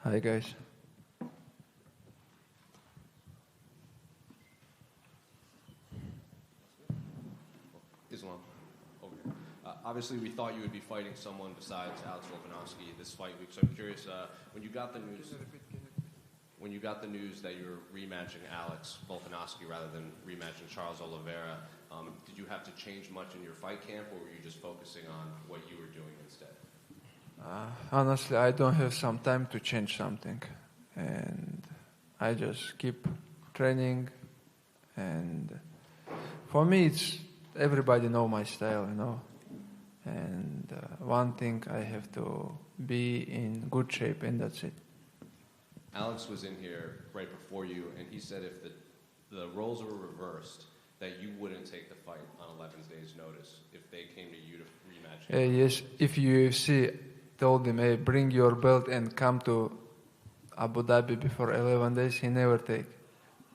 Hi guys. Islam, over here. Obviously, we thought you would be fighting someone besides Alex Volkanovski this fight week. So I'm curious, when you got the news that you were rematching Alex Volkanovski rather than rematching Charles Oliveira, did you have to change much in your fight camp, or were you just focusing on what you were doing instead? Honestly, I don't have some time to change something, and I just keep training. And for me, it's everybody know my style, And one thing, I have to be in good shape, and that's it. Alex was in here right before you, and he said if the roles were reversed, that you wouldn't take the fight on 11 days' notice if they came to you to rematch him. Yes, if UFC told him, hey, bring your belt and come to Abu Dhabi before 11 days, he never take.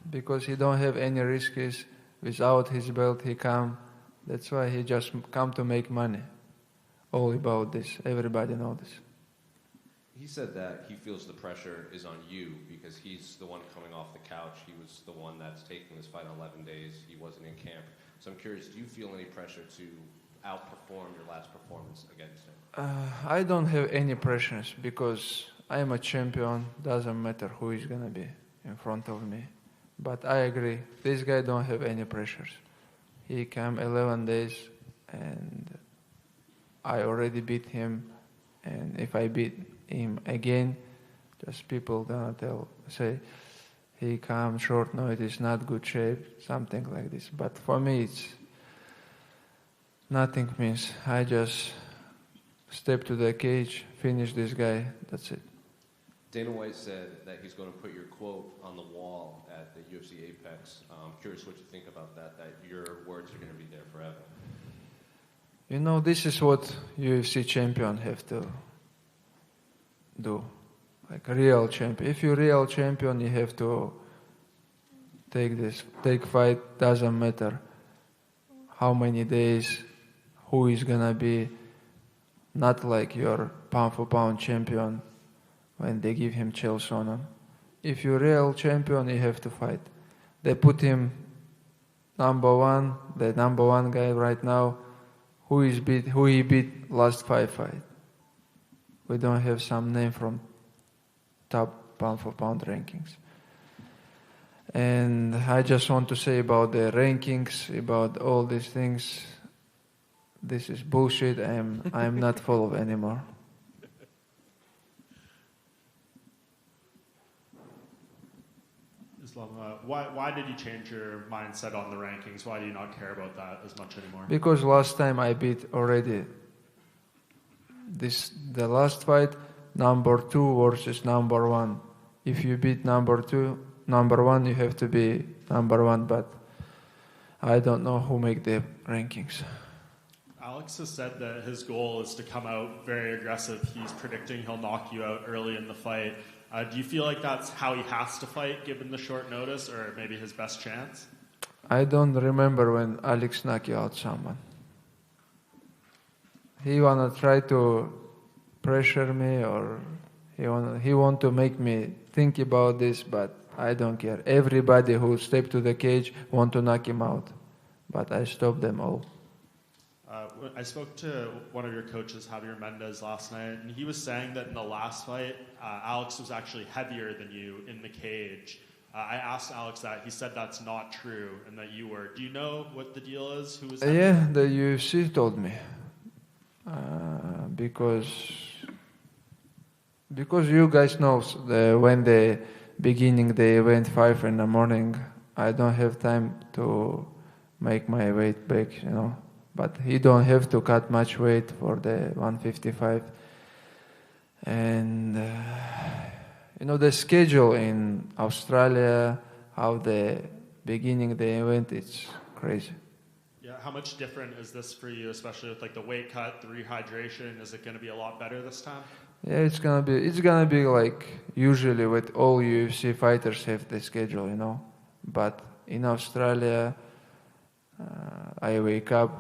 Because he don't have any risks. Without his belt, he come. That's why he just come to make money. All about this. Everybody know this. He said that he feels the pressure is on you because he's the one coming off the couch. He was the one that's taking this fight 11 days. He wasn't in camp. So I'm curious, do you feel any pressure to outperform your last performance against him? I don't have any pressures because I am a champion. Doesn't matter who is going to be in front of me. But I agree, this guy don't have any pressures. He came 11 days and I already beat him. And if I beat him again, just people gonna say he come short notice, not good shape, something like this. But for me, it's nothing means. I just step to the cage, finish this guy, that's it. Dana White said that he's going to put your quote on the wall at the UFC Apex. I'm curious what you think about that your words are going to be there forever. This is what UFC champion have to do. Like a real champion. If you're real champion, you have to take fight, doesn't matter how many days, who is gonna be, not like your pound for pound champion when they give him chills on him. If you're real champion, you have to fight. They put him number one, the number one guy right now, who he beat last 5 fights. We don't have some name from top pound for pound rankings. And I just want to say about the rankings, about all these things, this is bullshit. I'm not full of anymore. Islam, why did you change your mindset on the rankings? Why do you not care about that as much anymore? Because last time I beat already the last fight, number 2 versus number 1. If you beat number 1, you have to be number 1, but I don't know who make the rankings. Alex has said that his goal is to come out very aggressive. He's predicting he'll knock you out early in the fight. Do you feel like that's how he has to fight, given the short notice, or maybe his best chance? I don't remember when Alex knocked out someone. He wanna try to pressure me, or he want to make me think about this, but I don't care. Everybody who stepped to the cage want to knock him out, but I stopped them all. I spoke to one of your coaches, Javier Mendez, last night, and he was saying that in the last fight, Alex was actually heavier than you in the cage. I asked Alex that. He said that's not true, and that you were. Do you know what the deal is? Who was heavier? Yeah, the UFC told me. Because you guys know when the beginning the event 5 in the morning, I don't have time to make my weight back, But he don't have to cut much weight for the 155. And the schedule in Australia, how the beginning the event, it's crazy. Yeah, how much different is this for you, especially with the weight cut, the rehydration? Is it going to be a lot better this time? Yeah, it's gonna be like usually with all UFC fighters have the schedule, But in Australia, I wake up,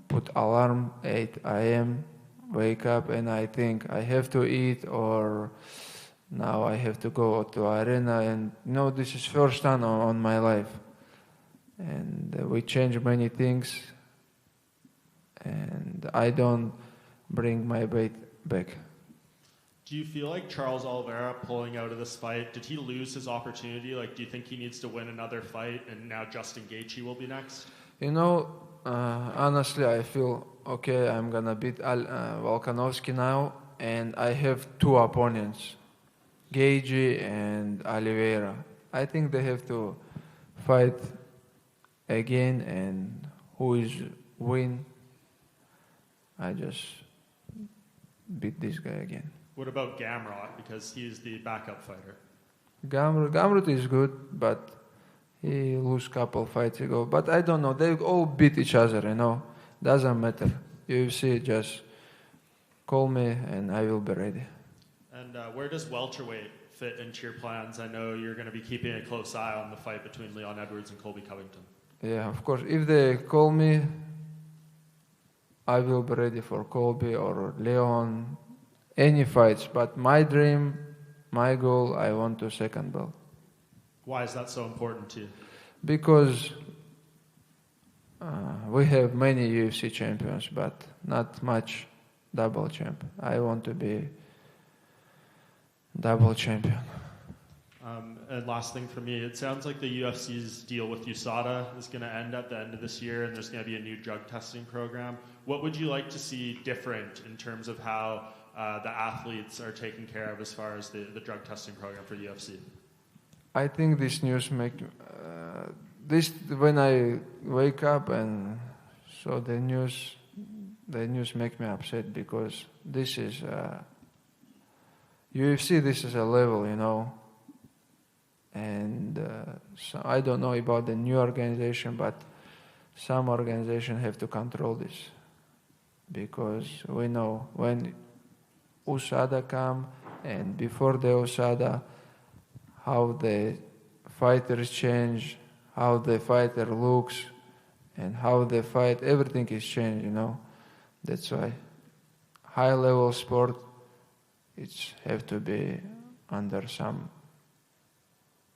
put alarm 8 a.m., wake up, and I think I have to eat or Now I have to go to arena, and this is first time on my life. And we change many things, and I don't bring my weight back. Do you feel like Charles Oliveira pulling out of this fight, did he lose his opportunity? Like, do you think he needs to win another fight and now Justin Gaethje will be next? Honestly, I feel okay. I'm gonna beat Volkanovski now, and I have two opponents, Gaethje and Oliveira. I think they have to fight again, and who is win, I just beat this guy again. What about Gamrot? Because he's the backup fighter. Gamrot is good, but he lost couple fights ago. But I don't know. They all beat each other, Doesn't matter. UFC, just call me and I will be ready. And where does welterweight fit into your plans? I know you're going to be keeping a close eye on the fight between Leon Edwards and Colby Covington. Yeah, of course. If they call me, I will be ready for Colby or Leon, any fights. But my dream, my goal, I want to second belt. Why is that so important to you? Because we have many UFC champions, but not much double champ. I want to be double champion. And last thing for me, it sounds like the UFC's deal with USADA is going to end at the end of this year, and there's going to be a new drug testing program. What would you like to see different in terms of how the athletes are taken care of as far as the drug testing program for UFC? I think this news when I wake up and saw the news make me upset, because this is UFC. This is a level, and so I don't know about the new organization, but some organization have to control this, because we know when USADA come and before the USADA, how the fighters change, how the fighter looks, and how they fight, everything is changed, That's why high-level sport, it's have to be under some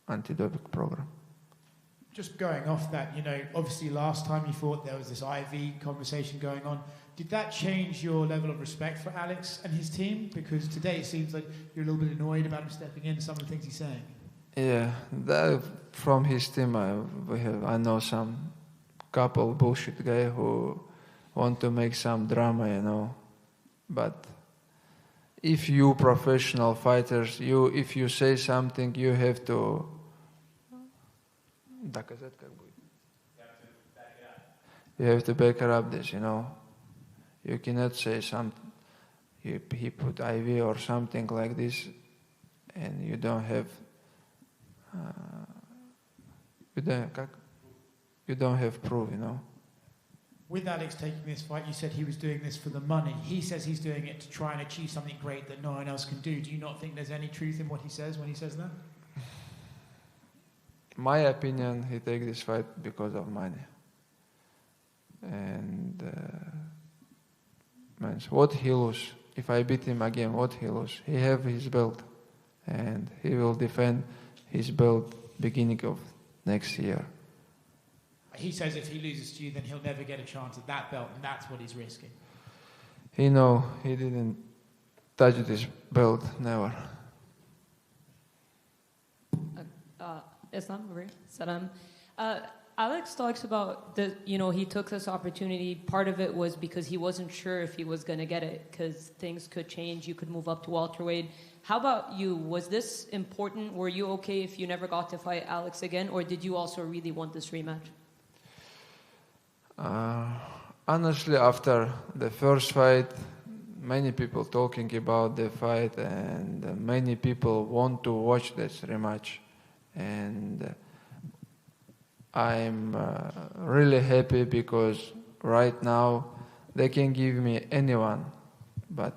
anti-doping program. Just going off that, obviously last time you thought there was this IV conversation going on. Did that change your level of respect for Alex and his team? Because today it seems like you're a little bit annoyed about him stepping in, some of the things he's saying. Yeah, from his team, I know some couple bullshit guy who want to make some drama, But if you professional fighters, if you say something, you have to доказать, как будет. You have to back up this, You cannot say something. He put IV or something like this, and you don't have. You don't have proof, With Alex taking this fight, you said he was doing this for the money. He says he's doing it to try and achieve something great that no one else can do. Do you not think there's any truth in what he says when he says that? My opinion, he take this fight because of money. And what he lose? If I beat him again, what he lose? He have his belt, and he will defend his belt beginning of next year. He says if he loses to you, then he'll never get a chance at that belt, and that's what he's risking. He didn't touch this belt, never. Islam, Salam. Alex talks about he took this opportunity. Part of it was because he wasn't sure if he was going to get it, because things could change. You could move up to welterweight. How about you? Was this important? Were you okay if you never got to fight Alex again, or did you also really want this rematch? Honestly, after the first fight, many people talking about the fight, and many people want to watch this rematch. And I'm really happy because right now they can give me anyone, but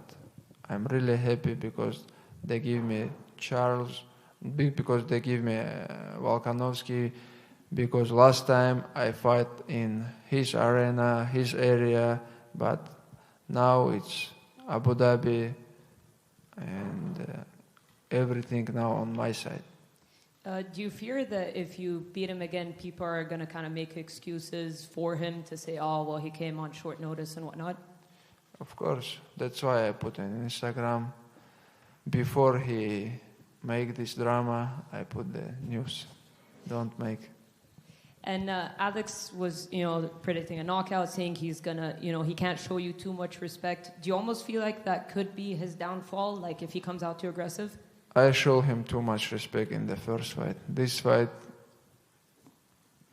I'm really happy because they give me Charles, because they give me Volkanovski, because last time I fight in his arena, his area, but now it's Abu Dhabi, and everything now on my side. Do you fear that if you beat him again, people are going to kind of make excuses for him to say, oh, well, he came on short notice and whatnot? Of course, that's why I put on Instagram. Before he make this drama, I put the news. Don't make. And Alex was, predicting a knockout, saying he's gonna, he can't show you too much respect. Do you almost feel like that could be his downfall, like if he comes out too aggressive? I show him too much respect in the first fight. This fight,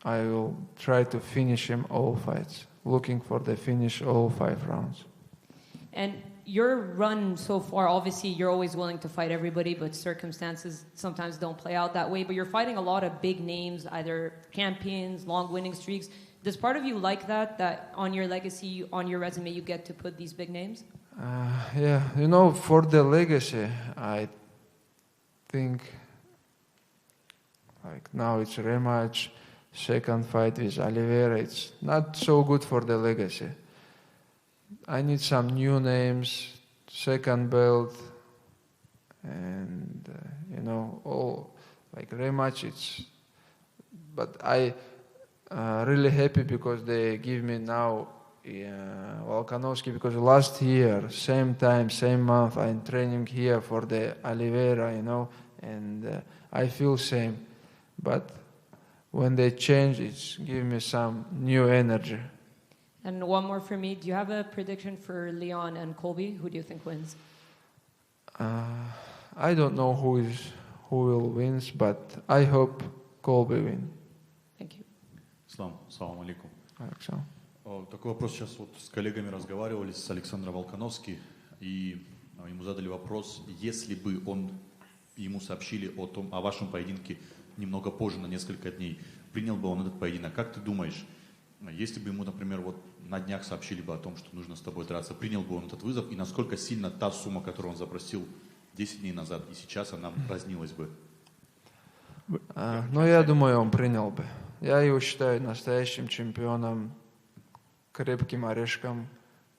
I will try to finish him all fights. Looking for the finish all 5 rounds. And your run so far, obviously you're always willing to fight everybody, but circumstances sometimes don't play out that way. But you're fighting a lot of big names, either champions, long winning streaks. Does part of you like that on your legacy, on your resume, you get to put these big names? Yeah, for the legacy, I think like now it's a rematch, second fight with Oliveira. It's not so good for the legacy. I need some new names, second belt, and all like rematch. But I really happy because they give me now Volkanovski, because last year, same time, same month, I'm training here for the Oliveira, and I feel same. But when they change, it's give me some new energy. And one more for me. Do you have a prediction for Leon and Colby? Who do you think wins? I don't know who will win, but I hope Colby win. Thank you. Салам алейкум. Alexander. Такой вопрос. Сейчас вот с коллегами разговаривали, с Александром Волконовски, и ему задали вопрос, если бы ему сообщили о вашем поединке немного позже, на несколько дней, принял бы он этот поединок? Как ты думаешь, если бы ему, например, вот на днях сообщили бы о том, что нужно с тобой драться, принял бы он этот вызов, и насколько сильно та сумма, которую он запросил 10 дней назад, и сейчас она разнилась бы? Я думаю, он принял бы. Я его считаю настоящим чемпионом, крепким орешком,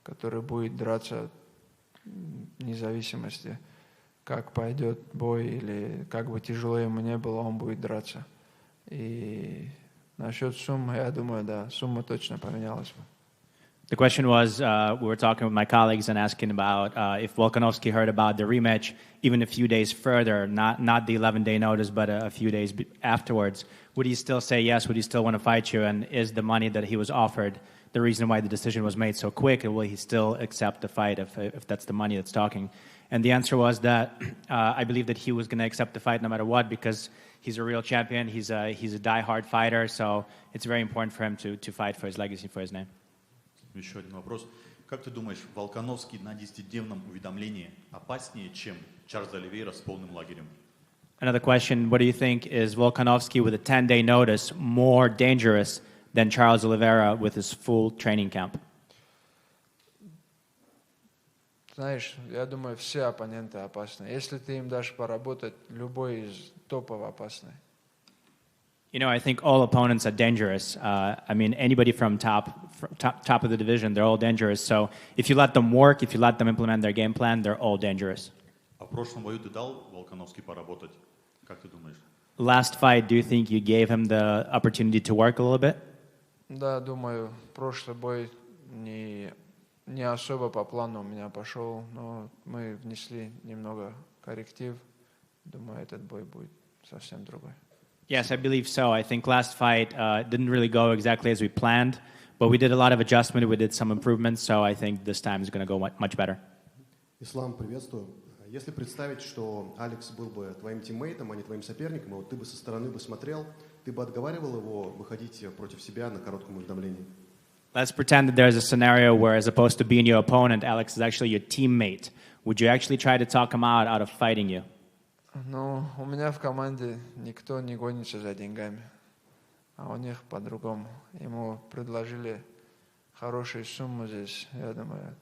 который будет драться вне зависимости, как пойдет бой или как бы тяжело ему не было, он будет драться. И насчет суммы, я думаю, да, сумма точно поменялась бы. The question was, we were talking with my colleagues and asking about if Volkanovski heard about the rematch even a few days further, not the 11-day notice, but a few days afterwards, would he still say yes? Would he still want to fight you? And is the money that he was offered the reason why the decision was made so quick? And will he still accept the fight if that's the money that's talking? And the answer was that I believe that he was going to accept the fight no matter what, because he's a real champion. He's a die-hard fighter, so it's very important for him to fight for his legacy, for his name. Еще один вопрос. Как ты думаешь, Волконовский на 10-дневном уведомлении опаснее, чем Чарльз Оливейра с полным лагерем? Another question, what do you think, is Volkanovski with a 10-day notice more dangerous than Charles Oliveira with his full training camp? Знаешь, я думаю, все оппоненты опасны. Если ты им дашь поработать, любой из топов опасный. I think all opponents are dangerous. I mean, anybody from top of the division, they're all dangerous. So if you let them work, if you let them implement their game plan, they're all dangerous. А в прошлом бою ты дал Волконовски поработать? Как ты думаешь? Last fight, do you think you gave him the opportunity to work a little bit? Да, думаю, прошлый бой не особо по плану у меня пошел, но мы внесли немного корректив. Думаю, этот бой будет совсем другой. Yes, I believe so. I think last fight didn't really go exactly as we planned, but we did a lot of adjustment, we did some improvements, so I think this time is going to go much better. Ислам, приветствую. Если представить, что Алекс был бы твоим тиммейтом, а не твоим соперником, и вот ты бы со стороны бы смотрел, ты бы отговаривал его выходить против себя на коротком уведомлении? Let's pretend that there's a scenario where, as opposed to being your opponent, Alex is actually your teammate. Would you actually try to talk him out of fighting you? Ну, у меня в команде никто не гонится за деньгами, а у них по-другому. Ему предложили хорошую сумму здесь, я думаю,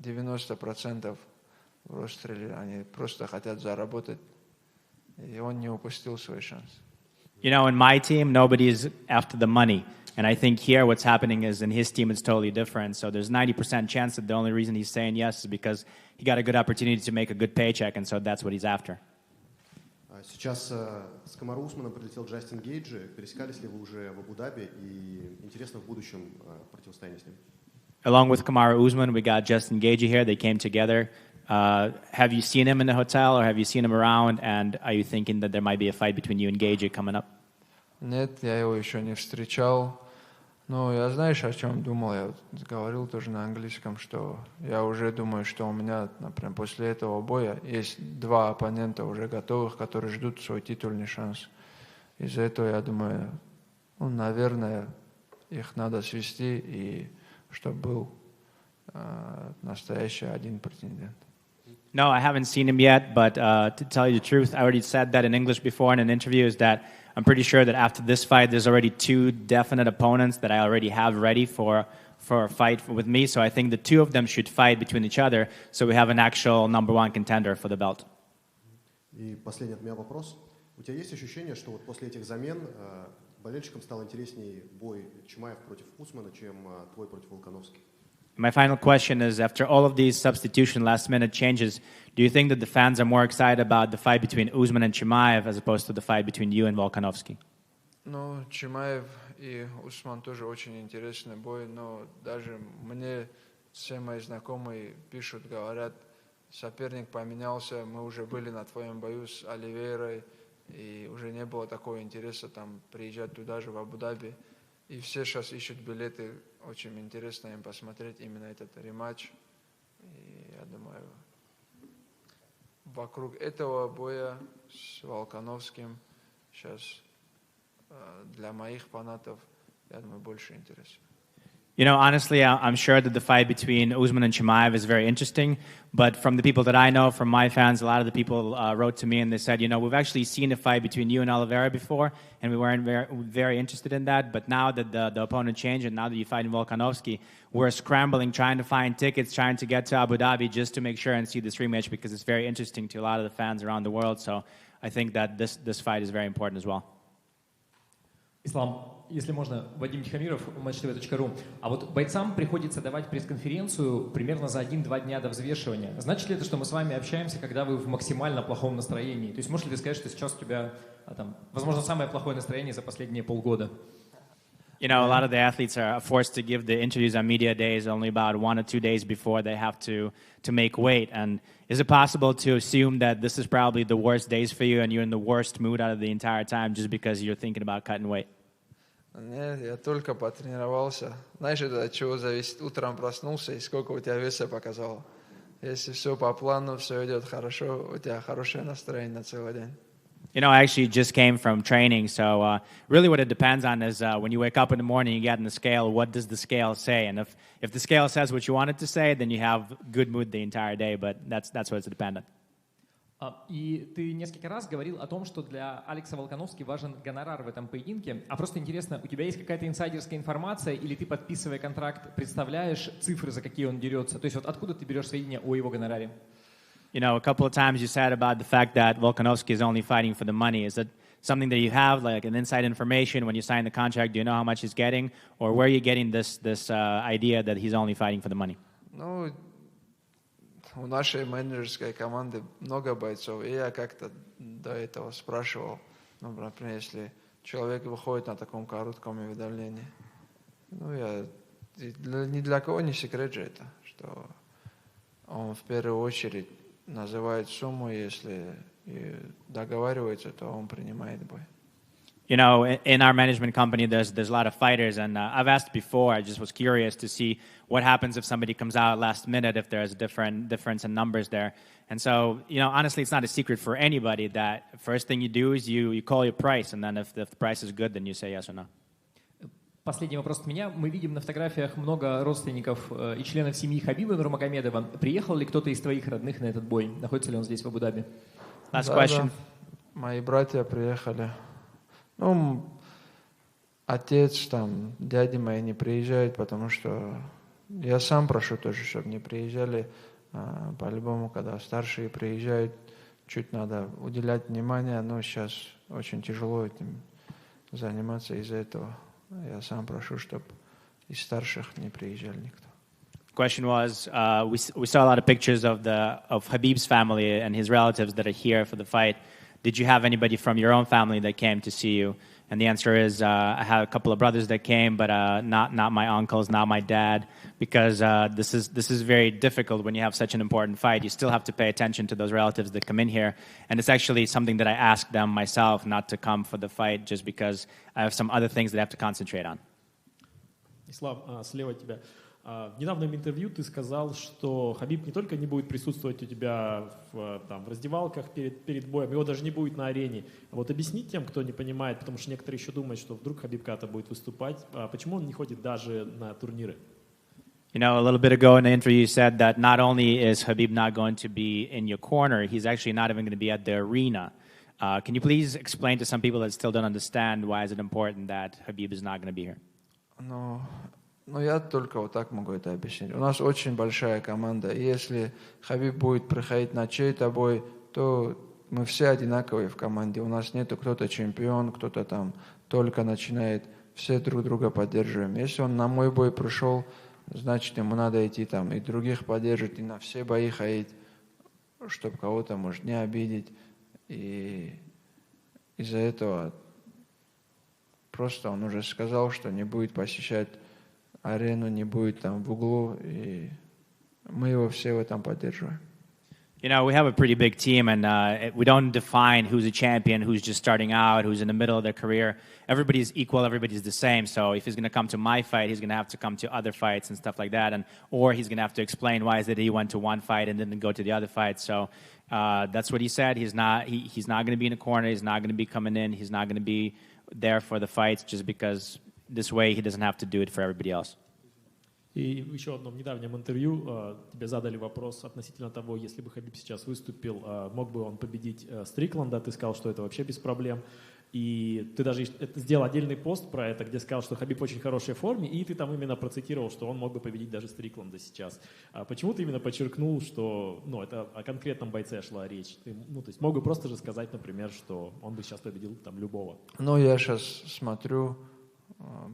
90% в Ростреле, они просто хотят заработать, и он не упустил свой шанс. In my team, nobody is after the money. And I think here what's happening is in his team it's totally different. So there's 90% chance that the only reason he's saying yes is because he got a good opportunity to make a good paycheck, and so that's what he's after. Сейчас с Камару Усманом прилетел Джастин Гейджи. Пересекались ли вы уже в Абу-Даби? И интересно в будущем противостояние с ним. Along with Kamaru Usman, we got Justin Gaethje here. They came together. Have you seen him in the hotel, or have you seen him around? And are you thinking that there might be a fight between you and Gaethje coming up? Нет, я его еще не встречал. Но я, знаешь, о чем думал? Я вот говорил тоже на английском, что я уже думаю, что у меня, например, после этого боя есть 2 оппонента уже готовых, которые ждут свой титульный шанс. Из-за этого я думаю, наверное, их надо свести, и чтобы был настоящий один претендент. No, I haven't seen him yet, but to tell you the truth, I already said that in English before in an interview, is that I'm pretty sure that after this fight, there's already 2 definite opponents that I already have ready for a fight with me. So I think the 2 of them should fight between each other, so we have an actual number 1 contender for the belt. И последний от меня вопрос. У тебя есть ощущение, что вот после этих замен болельщикам стал интереснее бой Чимаев против Усмана, чем твой против Волконовски? My final question is, after all of these substitution last-minute changes, do you think that the fans are more excited about the fight between Usman and Chimaev as opposed to the fight between you and Volkanovski? Ну, Чимаев и Усман тоже очень интересный бой, но даже мне все мои знакомые пишут, говорят, соперник поменялся, мы уже были на твоем бою с Оливейрой, и уже не было такого интереса там приезжать туда же, в Абу-Даби. И все сейчас ищут билеты, очень интересно им посмотреть именно этот рематч. И я думаю, вокруг этого боя с Волконовским сейчас для моих фанатов, я думаю, больше интереса. You know, honestly, I'm sure that the fight between Usman and Chimaev is very interesting. But from the people that I know, from my fans, a lot of the people wrote to me and they said, you know, we've actually seen a fight between you and Oliveira before, and we weren't very interested in that. But now that the opponent changed, and now that you fight in Volkanovski, we're scrambling, trying to find tickets, trying to get to Abu Dhabi just to make sure and see this rematch, because it's very interesting to a lot of the fans around the world. So I think that this fight is very important as well. Ислам, если можно, Вадим Тихомиров, matchtv.ru. А вот бойцам приходится давать пресс-конференцию примерно за 1-2 дня до взвешивания. Значит ли это, что мы с вами общаемся, когда вы в максимально плохом настроении? То есть можешь ли ты сказать, что сейчас у тебя, возможно, самое плохое настроение за последние полгода? You know, a lot of the athletes are forced to give the interviews on media days only about 1 or 2 days before they have to make weight. And is it possible to assume that this is probably the worst days for you and you're in the worst mood out of the entire time just because you're thinking about cutting weight? Нет, я только потренировался. Знаешь, это от чего зависит? Утром проснулся, и сколько у тебя веса показало. Если все по плану, все идет хорошо, у тебя хорошее настроение на целый день. You know, I actually just came from training, so really what it depends on is when you wake up in the morning, you get on the scale, what does the scale say? And if the scale says what you want it to say, then you have good mood the entire day, but that's what's dependent. И ты несколько раз говорил о том, что для Алекса Волконовски важен гонорар в этом поединке. А просто интересно, у тебя есть какая-то инсайдерская информация, или ты, подписывая контракт, представляешь цифры, за какие он дерется? То есть вот откуда ты берешь сведения о его гонораре? You know, a couple of times you said about the fact that Volkanovski is only fighting for the money. Is that something that you have, like an inside information when you sign the contract? Do you know how much he's getting? Or where are you getting this idea that he's only fighting for the money? Ну, у нашей менеджерской команды много бойцов, и я как-то до этого спрашивал, ну, например, если человек выходит на таком коротком уведомлении, ну, ни для кого не секрет же это, что он в первую очередь называет сумму, если договаривается, то он принимает бой. You know, in our management company, there's a lot of fighters, and I've asked before. I just was curious to see what happens if somebody comes out last minute, if there's a difference in numbers there. And so, you know, honestly, it's not a secret for anybody that first thing you do is you call your price, and then if the price is good, then you say yes or no. Последний вопрос от меня. Мы видим на фотографиях много родственников и членов семьи Хабиба Нурмагомедова. Приехал ли кто-то из твоих родных на этот бой? Находится ли он здесь, в Абу-Даби? Last question. Да. Мои братья приехали. Ну, отец, там, дяди мои не приезжают, потому что я сам прошу тоже, чтобы не приезжали. По-любому, когда старшие приезжают, чуть надо уделять внимание, но сейчас очень тяжело этим заниматься из-за этого. Я сам прошу, чтобы из старших не приезжали никто. Question was, we saw a lot of pictures of Khabib's family and his relatives that are here for the fight. did you have anybody from your own family that came to see you? And the answer is, I had a couple of brothers that came, but not my uncles, not my dad, because this is very difficult when you have such an important fight. You still have to pay attention to those relatives that come in here, and it's actually something that I asked them myself not to come for the fight, just because I have some other things that I have to concentrate on. Ислам, слева от тебя. В недавнем интервью ты сказал, что Хабиб не только не будет присутствовать у тебя в раздевалках перед боем, его даже не будет на арене. Вот объясни тем, кто не понимает, потому что некоторые еще думают, что вдруг Хабиб когда-то будет выступать, почему он не ходит даже на турниры? You know, a little bit ago in the interview you said that not only is Khabib not going to be in your corner, he's actually not even going to be at the arena. Can you please explain to some people that still don't understand why is it important that Khabib is not going to be here? Ну, я только вот так могу это объяснить. У нас очень большая команда, и если Хабиб будет приходить на чей-то бой, то мы все одинаковые в команде. У нас нету кто-то чемпион, кто-то там только начинает. Все друг друга поддерживаем. Если он на мой бой пришел, значит, ему надо идти там и других поддерживать, и на все бои ходить, чтобы кого-то, может, не обидеть. И из-за этого просто он уже сказал, что не будет посещать арену, не будет там в углу, и мы его все в этом поддерживаем. You know, we have a pretty big team, and we don't define who's a champion, who's just starting out, who's in the middle of their career. Everybody's equal, everybody's the same. So if he's going to come to my fight, he's going to have to come to other fights and stuff like that, or he's going to have to explain why is it he went to one fight and didn't go to the other fight. So that's what he said. He's not going to be in a corner. He's not going to be coming in. He's not going to be there for the fights just because this way he doesn't have to do it for everybody else. И в еще одном недавнем интервью тебе задали вопрос относительно того, если бы Хабиб сейчас выступил, мог бы он победить Стрикланда, ты сказал, что это вообще без проблем. И ты даже сделал отдельный пост про это, где сказал, что Хабиб в очень хорошей форме, и ты там именно процитировал, что он мог бы победить даже Стрикланда сейчас. Почему ты именно подчеркнул, что это о конкретном бойце шла речь? Ты, то есть мог бы просто же сказать, например, что он бы сейчас победил там любого. Ну, я сейчас смотрю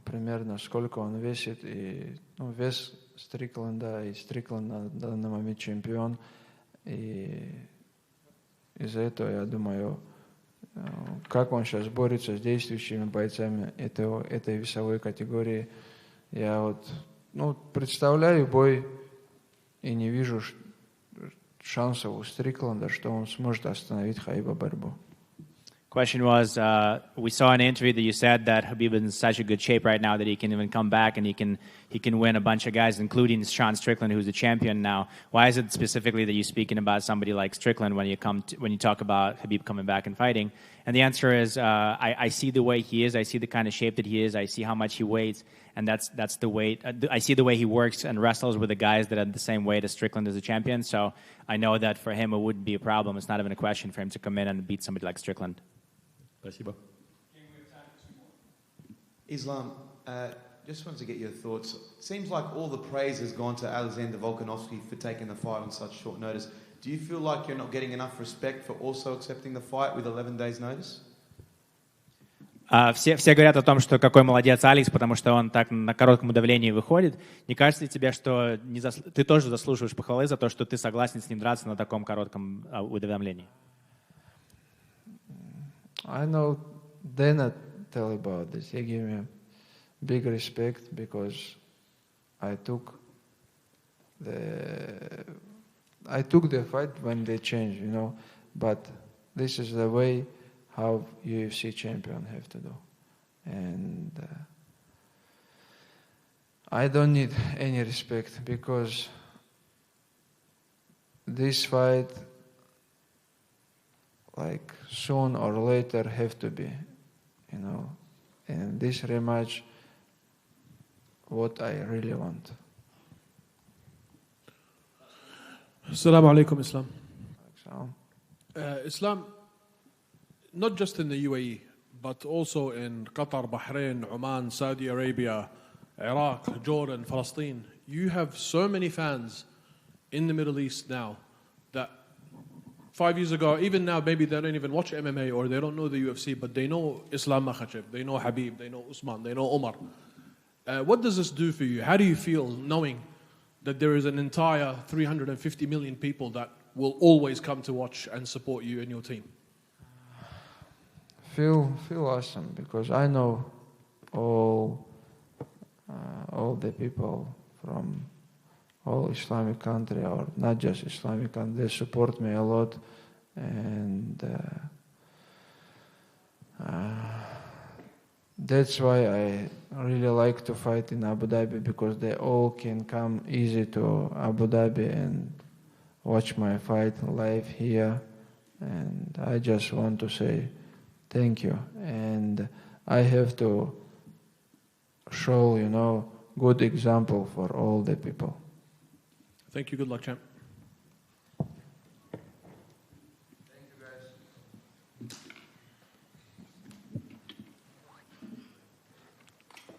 примерно сколько он весит, и вес Стрикленда, и Стрикланд на данный момент чемпион, и из-за этого я думаю, как он сейчас борется с действующими бойцами этой весовой категории. Я представляю бой и не вижу шансов у Стрикленда, что он сможет остановить Хабиба борьбу. Question was, we saw in an interview that you said that Khabib is in such a good shape right now that he can even come back and he can win a bunch of guys, including Sean Strickland, who's the champion now. Why is it specifically that you're speaking about somebody like Strickland when you talk about Khabib coming back and fighting? And the answer is, I see the way he is, I see the kind of shape that he is, I see how much he weighs, and that's the weight. I see the way he works and wrestles with the guys that are the same weight as Strickland as a champion. So I know that for him it wouldn't be a problem. It's not even a question for him to come in and beat somebody like Strickland. Спасибо. Islam, just wanted to get your thoughts. Seems like all the praise has gone to Alexander Volkanovski for taking the fight on such short notice. Do you feel like you're not getting enough respect for also accepting the fight with 11 days notice? Все говорят о том, что какой молодец Алекс, потому что он так на коротком удавлении выходит. Не кажется ли тебе, что ты тоже заслуживаешь похвалы за то, что ты согласен с ним драться на таком коротком уведомлении? I know Dana tell about this. He gave me big respect because I took the fight when they changed, But this is the way how UFC champion have to do, and I don't need any respect because this fight, like soon or later, have to be, and this rematch, what I really want. Assalamu alaikum, Islam. So, Islam, not just in the UAE, but also in Qatar, Bahrain, Oman, Saudi Arabia, Iraq, Jordan, Palestine. You have so many fans in the Middle East now that 5 years ago, even now, maybe they don't even watch MMA or they don't know the UFC, but they know Islam Makhachev, they know Khabib, they know Usman, they know Omar. What does this do for you? How do you feel knowing that there is an entire 350 million people that will always come to watch and support you and your team? feel awesome because I know all the people from all Islamic country, or not just Islamic country, they support me a lot, and that's why I really like to fight in Abu Dhabi, because they all can come easy to Abu Dhabi and watch my fight live here. And I just want to say thank you. And I have to show, good example for all the people. Thank you. Good luck, champ.